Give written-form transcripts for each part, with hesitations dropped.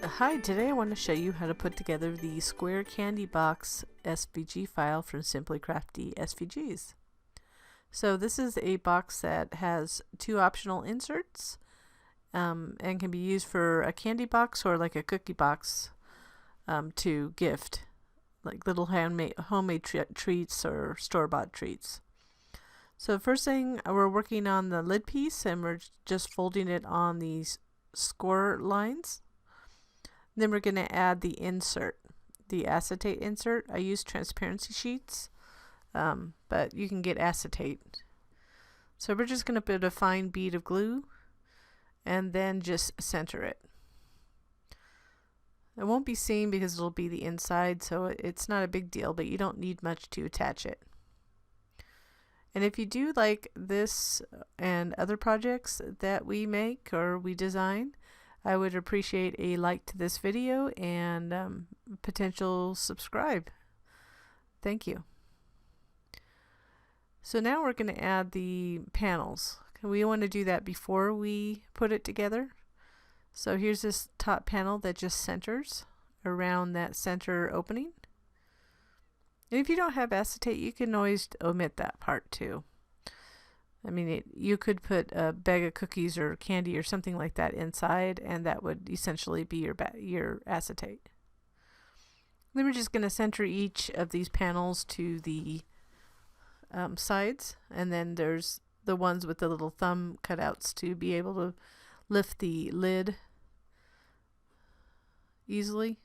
Hi, today I want to show you how to put together the square candy box SVG file from Simply Crafty SVGs. So this is a box that has two optional inserts and can be used for a candy box or like a cookie box to gift, like little homemade treats or store-bought treats. So first thing, we're working on the lid piece and we're just folding it on these score lines. Then we're going to add the insert, the acetate insert. I use transparency sheets, but you can get acetate. So we're just going to put a fine bead of glue and then just center it. It won't be seen because it'll be the inside, so it's not a big deal, but you don't need much to attach it. And if you do like this and other projects that we make or we design, I would appreciate a like to this video and potential subscribe. Thank you. So now we're going to add the panels. We want to do that before we put it together. So here's this top panel that just centers around that center opening. And if you don't have acetate, you can always omit that part too. I mean, you could put a bag of cookies or candy or something like that inside, and that would essentially be your acetate. Then we're just going to center each of these panels to the sides, and then there's the ones with the little thumb cutouts to be able to lift the lid easily.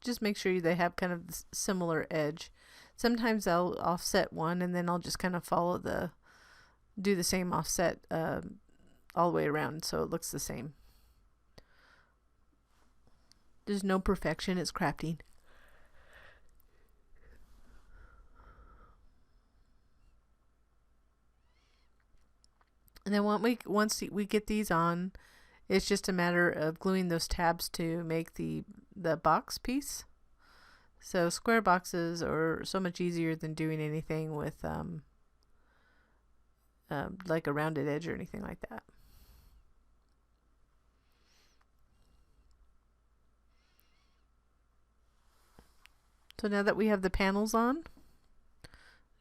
Just make sure they have kind of the similar edge. Sometimes I'll offset one and then I'll just kind of do the same offset all the way around so it looks the same. There's no perfection, it's crafting. And then once we get these on, it's just a matter of gluing those tabs to make the box piece. So square boxes are so much easier than doing anything with like a rounded edge or anything like that. So now that we have the panels on,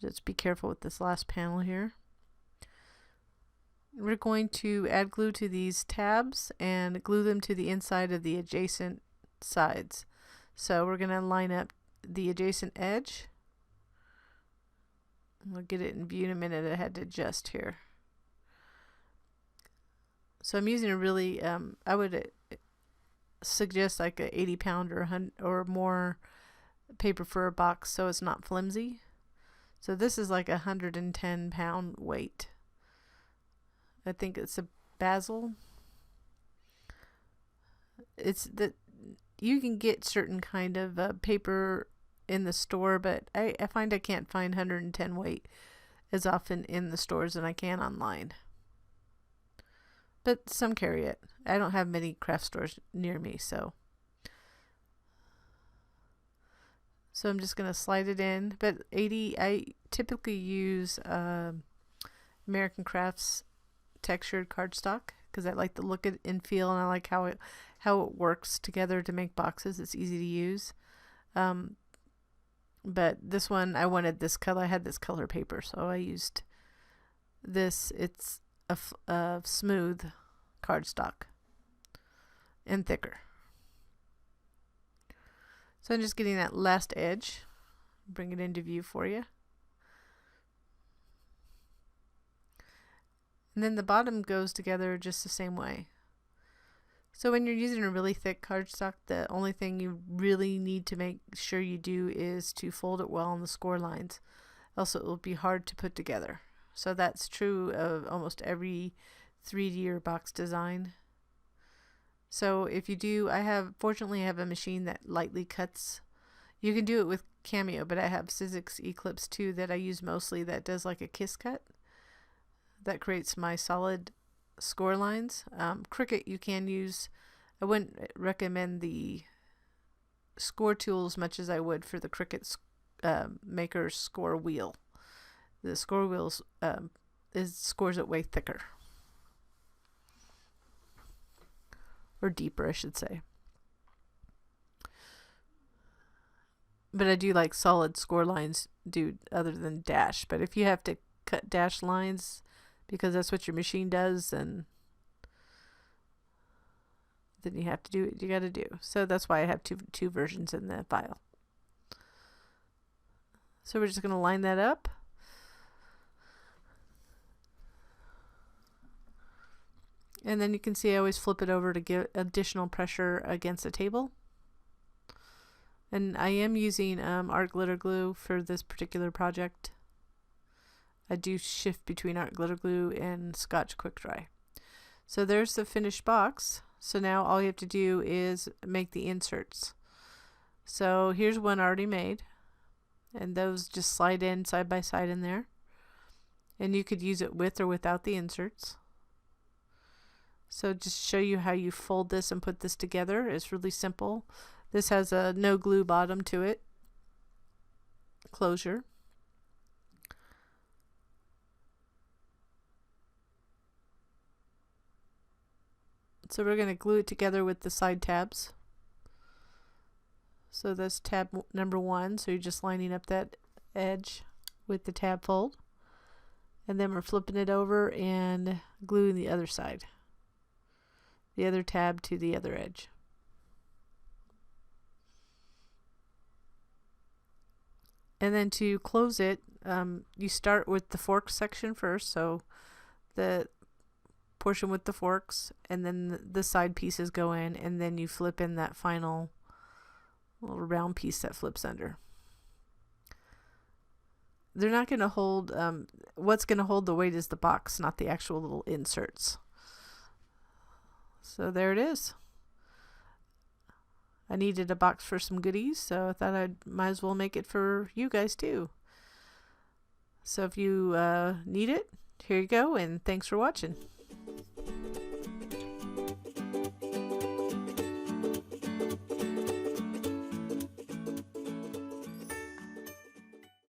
just be careful with this last panel here. We're going to add glue to these tabs and glue them to the inside of the adjacent sides. So we're going to line up the adjacent edge. We'll get it in view in a minute. I had to adjust here. So I'm using a really, I would suggest like a 80-pound or more paper for a box so it's not flimsy. So this is like a 110-pound weight. I think it's a basil. You can get certain kind of paper in the store, but I find I can't find 110 weight as often in the stores than I can online. But some carry it. I don't have many craft stores near me, so I'm just going to slide it in. But 80, I typically use American Crafts textured cardstock because I like the look and feel, and I like how it works together to make boxes. It's easy to use. But this one, I wanted this color. I had this color paper, so I used this. It's a smooth cardstock and thicker. So I'm just getting that last edge, bring it into view for you. And then the bottom goes together just the same way. So when you're using a really thick cardstock, the only thing you really need to make sure you do is to fold it well on the score lines. Else it will be hard to put together. So that's true of almost every 3D or box design. So if you do, fortunately I have a machine that lightly cuts. You can do it with Cameo, but I have Sizzix Eclipse 2 that I use mostly that does like a kiss cut. That creates my solid score lines. Cricut you can use. I wouldn't recommend the score tool as much as I would for the Cricut Maker score wheel. The score wheels scores it way thicker. or deeper I should say. But I do like solid score lines other than dash. But if you have to cut dash lines because that's what your machine does, and then you have to do what you got to do. So that's why I have two versions in the file. So we're just going to line that up. And then you can see I always flip it over to give additional pressure against the table. And I am using art glitter glue for this particular project. I do shift between art glitter glue and Scotch Quick Dry. So there's the finished box. So now all you have to do is make the inserts. So here's one already made, and those just slide in side by side in there. And you could use it with or without the inserts. So just show you how you fold this and put this together. It's really simple. This has a no glue bottom to it, closure. So we're going to glue it together with the side tabs. So that's tab number 1. So you're just lining up that edge with the tab fold. And then we're flipping it over and gluing the other side. The other tab to the other edge. And then to close it, you start with the fork section first, so the portion with the forks, and then the side pieces go in, and then you flip in that final little round piece that flips under. They're not going to hold, what's going to hold the weight is the box, not the actual little inserts. So there it is. I needed a box for some goodies, so I thought I might as well make it for you guys too. So if you need it, here you go, and thanks for watching.